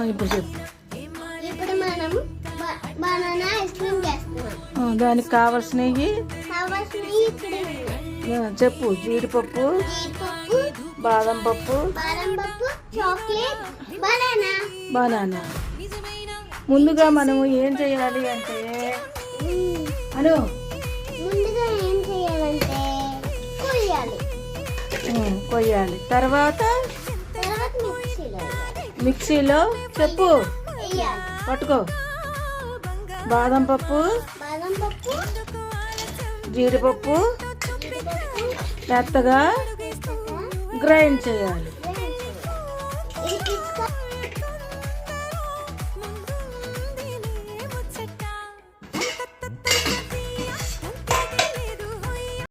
ఇప్పుడు చెప్పు. ఇప్పుడు మనం బనానా ఐస్ క్రీమ్ చేస్తున్నాం. దానికి కావాల్సినవి ఇక్కడ ఉన్నాయి. చెప్పు. జీడిపప్పు, జీడిపప్పు, బాదం పప్పు, చాక్లెట్, బనానా. ముందుగా మనము ఏం చేయాలి అంటే అను ముందుగా ఏం చేయాలంటే కొయ్యాలి. తర్వాత మిక్సీలో మిక్సీలో చెప్పు వేయాలి. పట్టుకో. బాదం పప్పు, జీడిపప్పు మెత్తగా గ్రైండ్ చేయాలి.